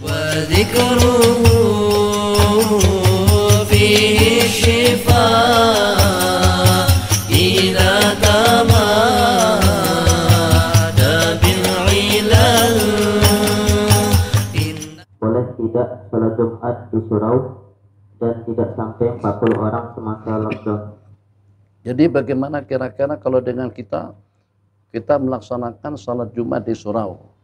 وذكره فيه الشفاء إذا تمادى بالعلل. Boleh tidak sholat Jumat di surau dan tidak sampai 40 orang semasa lockdown? Jadi bagaimana kira-kira kalau dengan kita melaksanakan salat Jumat di surau?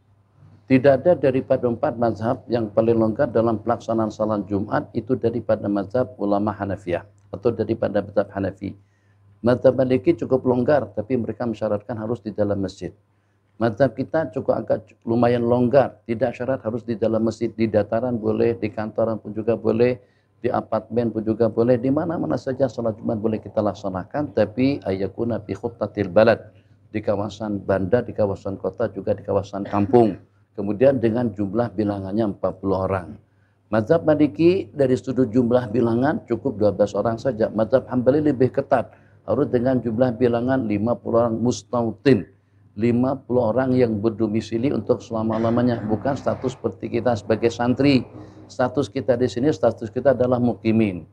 Tidak ada daripada 4 mazhab yang paling longgar dalam pelaksanaan salat Jumat itu daripada mazhab ulama Hanafiyah atau daripada mazhab Hanafi. Mazhab Maliki cukup longgar, tapi mereka mensyaratkan harus di dalam masjid. Mazhab kita cukup agak lumayan longgar, tidak syarat harus di dalam masjid, di dataran boleh, di kantoran pun juga boleh, di apartemen pun juga boleh, di mana-mana saja salat Jumat boleh kita laksanakan, tapi ayakuna fi khuttatil balad, di kawasan bandar, di kawasan kota, juga di kawasan kampung. Kemudian dengan jumlah bilangannya 40 orang. Mazhab Maliki dari sudut jumlah bilangan cukup 12 orang saja. Mazhab Hambali lebih ketat, harus dengan jumlah bilangan 50 orang mustautin. 50 orang yang berdomisili untuk selama-lamanya, bukan status seperti kita sebagai santri. Status kita di sini, status kita adalah mukimin.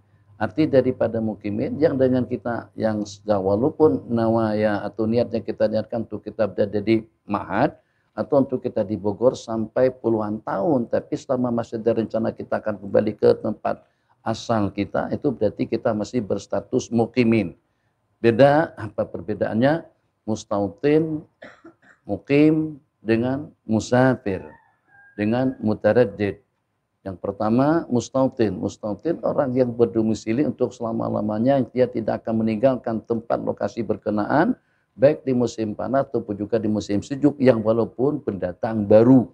Arti daripada mukimin yang dengan kita yang walaupun nawaya atau niatnya kita niatkan untuk kita berada di Ma'had atau untuk kita di Bogor sampai puluhan tahun, tapi selama masih ada rencana kita akan kembali ke tempat asal kita, itu berarti kita masih berstatus mukimin. Beda, apa perbedaannya? Mustautin, mukim dengan musafir, dengan mutaraddid. Yang pertama mustautin. Mustautin orang yang berdomisili untuk selama-lamanya, dia tidak akan meninggalkan tempat lokasi berkenaan, baik di musim panas ataupun juga di musim sejuk, yang walaupun pendatang baru.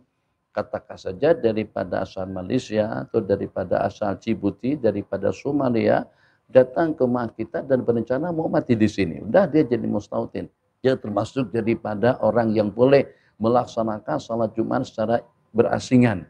Katakan saja daripada asal Malaysia atau daripada asal Djibouti, daripada Somalia, datang ke rumah kita dan berencana mau mati di sini. Udah dia jadi mustautin. Dia termasuk daripada orang yang boleh melaksanakan salat Jumat secara berasingan.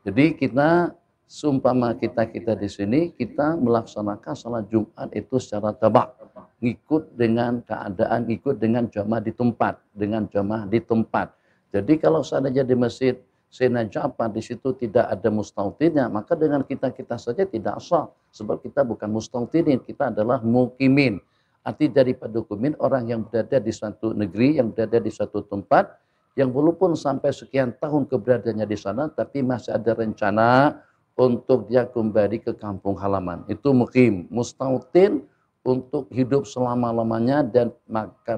Jadi kita, seumpama kita di sini, kita melaksanakan salat Jumat itu secara tabak. Ngikut dengan keadaan, ngikut dengan jamaah di tempat. Dengan jamaah di tempat. Jadi kalau seandainya di masjid Sayyidina Ja'far di situ tidak ada mustautinnya, maka dengan kita saja tidak sah. Sebab kita bukan mustautinin, kita adalah mukimin. Arti daripada mukimin orang yang berada di suatu negeri, yang berada di suatu tempat, yang walaupun sampai sekian tahun keberadaannya di sana, tapi masih ada rencana untuk dia kembali ke kampung halaman. Itu mukim. Mustautin untuk hidup selama-lamanya dan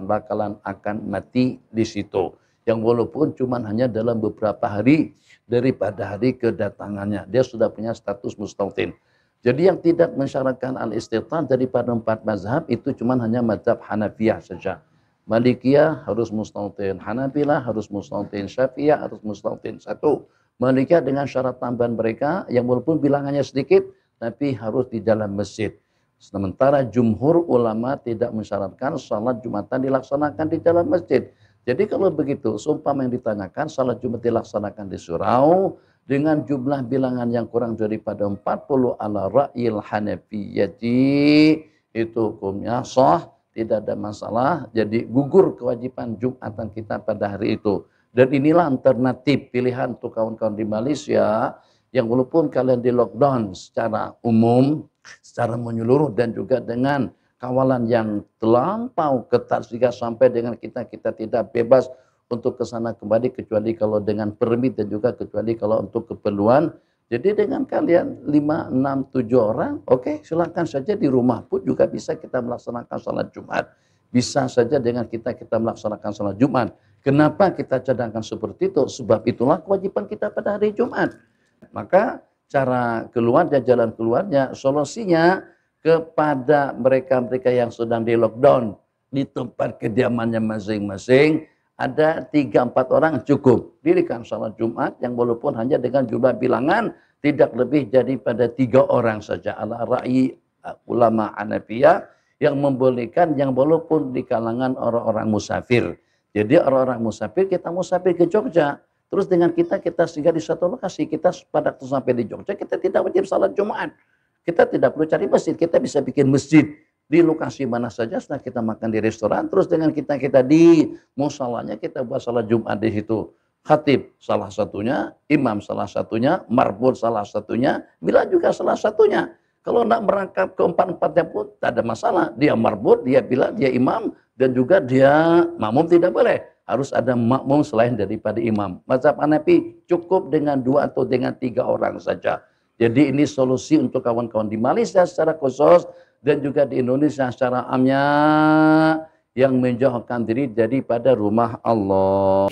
bakalan akan mati di situ. Yang walaupun cuma hanya dalam beberapa hari daripada hari kedatangannya. Dia sudah punya status mustautin. Jadi yang tidak mensyaratkan al-istitan daripada 4 mazhab itu cuma hanya mazhab Hanafiyah saja. Malikiyah harus mustautin, Hanabilah harus mustautin, Syafi'iyah harus mustautin. Satu, Malikiyah dengan syarat tambahan mereka yang walaupun bilangannya sedikit tapi harus di dalam masjid. Sementara jumhur ulama tidak mensyaratkan salat Jumatan dilaksanakan di dalam masjid. Jadi kalau begitu, seumpama yang ditanyakan salat Jumat dilaksanakan di surau dengan jumlah bilangan yang kurang daripada 40 ala ra'yil Hanafiyyati, itu hukumnya sah, tidak ada masalah. Jadi gugur kewajiban Jumatan kita pada hari itu. Dan inilah alternatif pilihan untuk kawan-kawan di Malaysia yang walaupun kalian di lockdown secara umum, secara menyeluruh dan juga dengan kawalan yang terlampau ketat sehingga sampai dengan kita tidak bebas untuk ke sana kembali kecuali kalau dengan permit dan juga kecuali kalau untuk keperluan. Jadi dengan kalian 5, 6, 7 orang, oke, silakan saja di rumah pun juga bisa kita melaksanakan salat Jumat. Bisa saja dengan kita melaksanakan salat Jumat. Kenapa kita cadangkan seperti itu? Sebab itulah kewajiban kita pada hari Jumat. Maka cara keluar dan jalan keluarnya, solusinya kepada mereka-mereka yang sedang di lockdown di tempat kediamannya masing-masing, ada 3-4 orang cukup. Dirikan salat Jumat yang walaupun hanya dengan jumlah bilangan tidak lebih daripada 3 orang saja. Ala ra'i ulama Hanafiyah yang membolehkan yang walaupun di kalangan orang-orang musafir. Jadi orang-orang musafir, kita musafir ke Jogja. Terus dengan kita singgah di satu lokasi. Kita pada waktu sampai di Jogja, kita tidak wajib salat Jumat. Kita tidak perlu cari masjid. Kita bisa bikin masjid di lokasi mana saja, setelah kita makan di restoran, terus dengan kita di musolanya kita buat salat Jumat di situ. khatib salah satunya, imam salah satunya, marbut salah satunya, bila juga salah satunya. Kalau nak merangkap keempat-empatnya pun tak ada masalah. Dia marbut, dia bila, dia imam, dan juga dia makmum tidak boleh. Harus ada makmum selain daripada imam. Mazhab Hanafi cukup dengan 2 atau dengan 3 orang saja. Jadi ini solusi untuk kawan-kawan di Malaysia secara khusus dan juga di Indonesia secara amnya yang menjauhkan diri daripada rumah Allah.